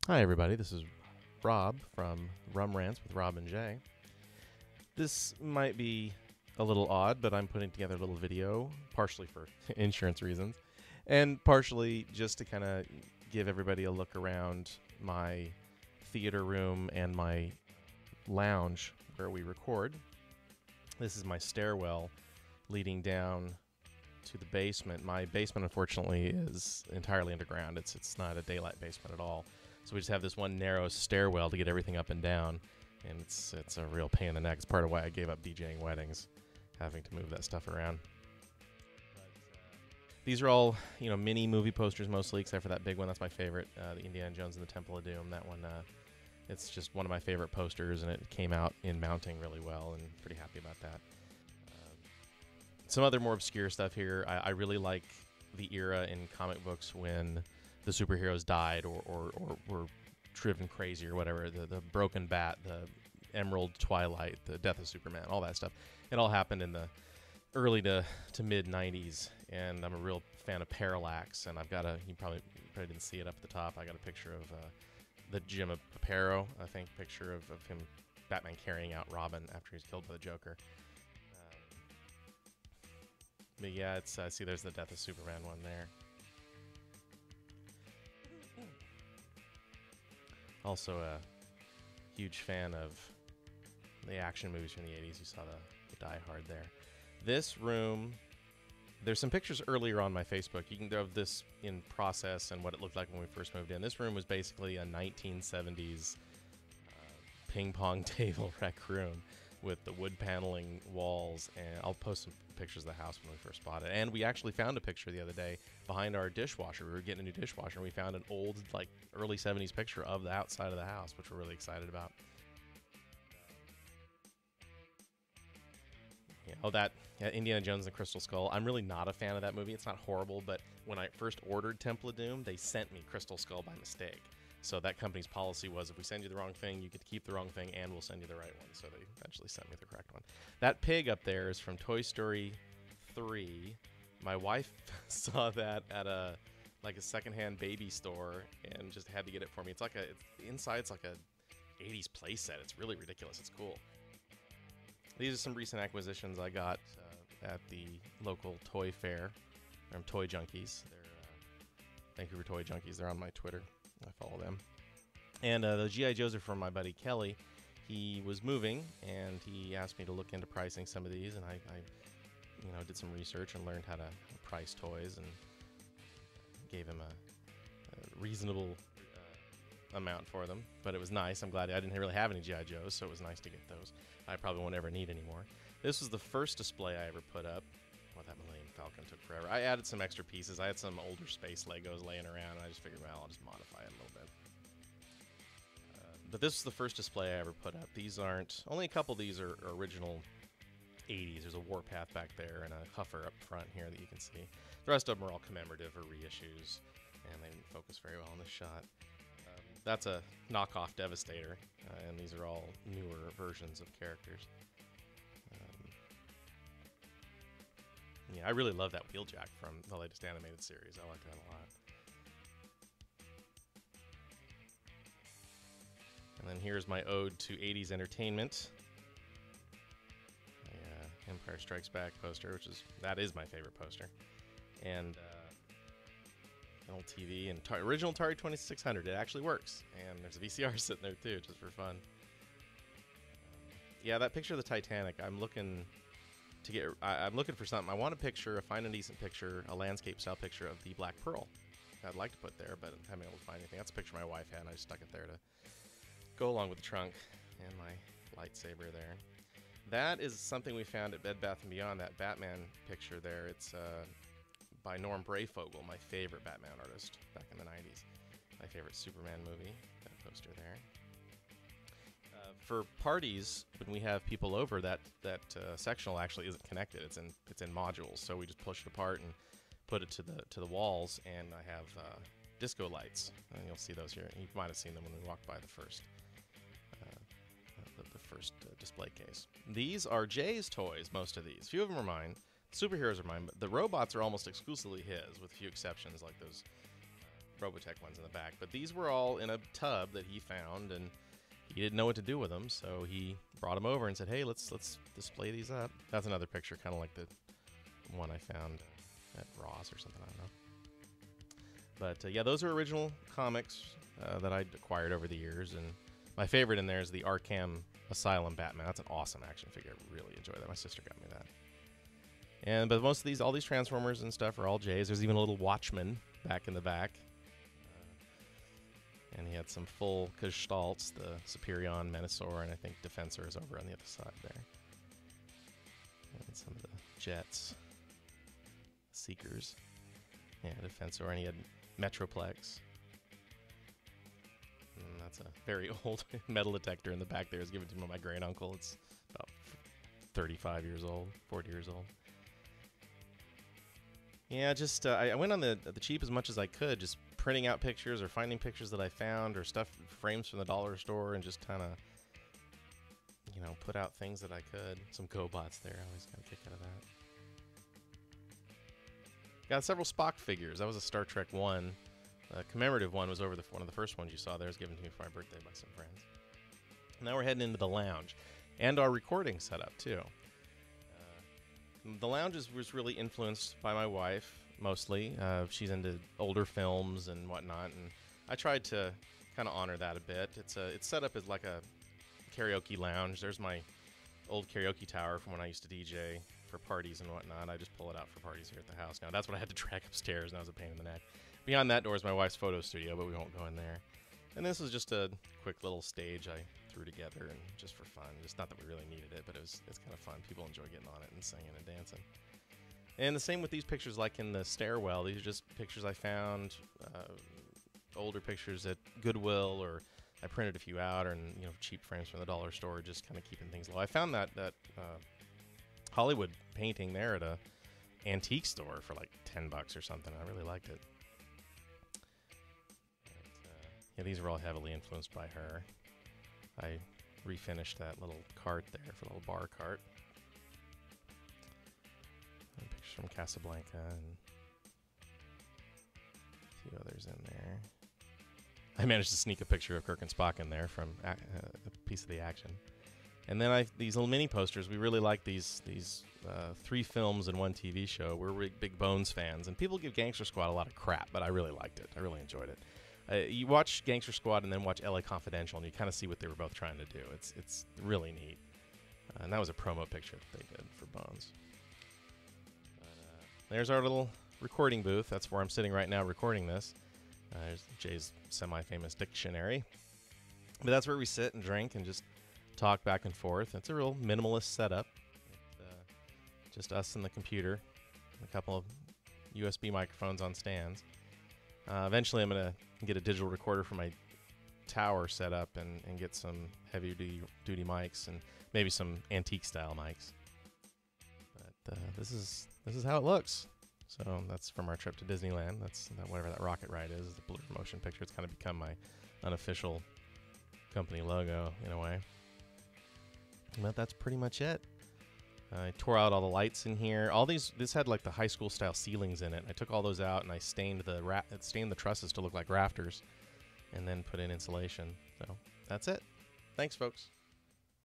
Hi, everybody. This is Rob from Rum Rants with Rob and Jay. This might be a little odd, but I'm putting together a little video, partially for insurance reasons, and partially just to kind of give everybody a look around my theater room and my lounge where we record. This is my stairwell leading down to the basement. My basement, unfortunately, is entirely underground. It's not a daylight basement at all. So we just have this one narrow stairwell to get everything up and down, and it's a real pain in the neck. It's part of why I gave up DJing weddings, having to move that stuff around. These are all mini movie posters mostly, except for that big one. That's my favorite, the Indiana Jones and the Temple of Doom. That one, it's just one of my favorite posters, and it came out in mounting really well, and pretty happy about that. Some other more obscure stuff here. I really like the era in comic books when the superheroes died or were driven crazy or whatever. The Broken Bat, the Emerald Twilight, the Death of Superman, all that stuff. It all happened in the early to mid 90s, and I'm a real fan of Parallax, and I've got you probably didn't see it up at the top. I got a picture of the Jim Aparo, I think, picture of him, Batman carrying out Robin after he's killed by the Joker. But yeah, it's see, there's the Death of Superman one there. Also a huge fan of the action movies from the 80s. You saw the Die Hard there. This room, there's some pictures earlier on my Facebook. You can have this in process and what it looked like when we first moved in. This room was basically a 1970s ping pong table rec room with the wood paneling walls, and I'll post some pictures of the house when we first bought it. And we actually found a picture the other day behind our dishwasher. We were getting a new dishwasher, and we found an old, like, early 70s picture of the outside of the house, which we're really excited about. Indiana Jones and the Crystal Skull. I'm really not a fan of that movie. It's not horrible, but when I first ordered Temple of Doom, they sent me Crystal Skull by mistake. So that company's policy was, if we send you the wrong thing, you get to keep the wrong thing, and we'll send you the right one. So they eventually sent me the correct one. That pig up there is from Toy Story 3. My wife saw that at a secondhand baby store and just had to get it for me. It's like inside's like a 80s playset. It's really ridiculous. It's cool. These are some recent acquisitions I got at the local toy fair. From Toy Junkies. They're Vancouver Toy Junkies. They're on my Twitter. I follow them. And the G.I. Joes are from my buddy Kelly. He was moving, and he asked me to look into pricing some of these, and I did some research and learned how to price toys, and gave him a reasonable amount for them. But it was nice. I'm glad I didn't really have any G.I. Joes, so it was nice to get those. I probably won't ever need anymore. This was the first display I ever put up. Well, that Millennium Falcon took forever. I added some extra pieces. I had some older space Legos laying around, and I just figured, well, I'll just modify it a little bit. But this is the first display I ever put up. These aren't... Only a couple of these are original 80s. There's a Warpath back there and a Huffer up front here that you can see. The rest of them are all commemorative or reissues, and they didn't focus very well in this shot. That's a knockoff Devastator, and these are all newer versions of characters. Yeah, I really love that Wheeljack from the latest animated series. I like that a lot. And then here's my ode to 80s entertainment. Empire Strikes Back poster, that is my favorite poster. And an old TV and original Atari 2600. It actually works. And there's a VCR sitting there too, just for fun. Yeah, that picture of the Titanic, I'm looking for something. I want find a decent picture, a landscape style picture of the Black Pearl. I'd like to put there, but I haven't been able to find anything. That's a picture my wife had, and I just stuck it there to go along with the trunk and my lightsaber there. That is something we found at Bed Bath & Beyond, that Batman picture there. It's by Norm Brayfogle, my favorite Batman artist back in the 90s. My favorite Superman movie, that poster there. For parties, when we have people over, that sectional actually isn't connected. It's in modules, so we just push it apart and put it to the walls. And I have disco lights, and you'll see those here. You might have seen them when we walked by the first display case. These are Jay's toys. Most of these, a few of them are mine. The superheroes are mine, but the robots are almost exclusively his, with a few exceptions like those Robotech ones in the back. But these were all in a tub that he found, and he didn't know what to do with them, so he brought them over and said, "Hey, let's display these up." That's another picture, kind of like the one I found at Ross or something. I don't know. But yeah, those are original comics that I acquired over the years, and my favorite in there is the Arkham Asylum Batman. That's an awesome action figure. I really enjoy that. My sister got me that. But most of these, all these Transformers and stuff are all Jay's. There's even a little Watchman back in the back. And he had some full gestalts, the Superion, Menasor, and I think Defensor is over on the other side there. And some of the Jets. Seekers. Yeah, Defensor, and he had Metroplex. And that's a very old metal detector in the back there. It was given to me by my great uncle. It's about 35 years old, 40 years old. Yeah, just I went on the cheap as much as I could, just printing out pictures or finding pictures that I found or stuff, frames from the dollar store, and just kind of, you know, put out things that I could. Some GoBots there. I always got a kick out of that. Got several Spock figures. That was a Star Trek 1. Commemorative one was over one of the first ones you saw there. It was given to me for my birthday by some friends. Now we're heading into the lounge and our recording setup, too. The lounge was really influenced by my wife, mostly. She's into older films and whatnot, and I tried to kind of honor that a bit. It's set up as like a karaoke lounge. There's my old karaoke tower from when I used to DJ for parties and whatnot. I just pull it out for parties here at the house now. That's what I had to drag upstairs, and that was a pain in the neck. Beyond that door is my wife's photo studio, but we won't go in there. And this was just a quick little stage I threw together, and just for fun. Just not that we really needed it, but it's kind of fun. People enjoy getting on it and singing and dancing. And the same with these pictures, like in the stairwell. These are just pictures I found, older pictures at Goodwill, or I printed a few out, and cheap frames from the dollar store, just kind of keeping things low. I found that Hollywood painting there at a antique store for like $10 or something. I really liked it. Yeah, these are all heavily influenced by her. I refinished that little cart there, for a little bar cart. And pictures from Casablanca and a few others in there. I managed to sneak a picture of Kirk and Spock in there from a piece of the action. And then these little mini posters, we really like these 3 films and 1 TV show. We're big Bones fans, and people give Gangster Squad a lot of crap, but I really liked it. I really enjoyed it. You watch Gangster Squad and then watch LA Confidential, and you kind of see what they were both trying to do. It's really neat. And that was a promo picture that they did for Bones. There's our little recording booth. That's where I'm sitting right now recording this. There's Jay's semi-famous dictionary. But that's where we sit and drink and just talk back and forth. It's a real minimalist setup. Just us and the computer. A couple of USB microphones on stands. Eventually I'm going to get a digital recorder for my tower set up and get some heavy-duty mics and maybe some antique-style mics. But this is how it looks. So that's from our trip to Disneyland. That's whatever that rocket ride is, the Blue motion picture. It's kind of become my unofficial company logo in a way. But that's pretty much it. I tore out all the lights in here. This had like the high school style ceilings in it. I took all those out and I stained the trusses to look like rafters, and then put in insulation. So that's it. Thanks, folks.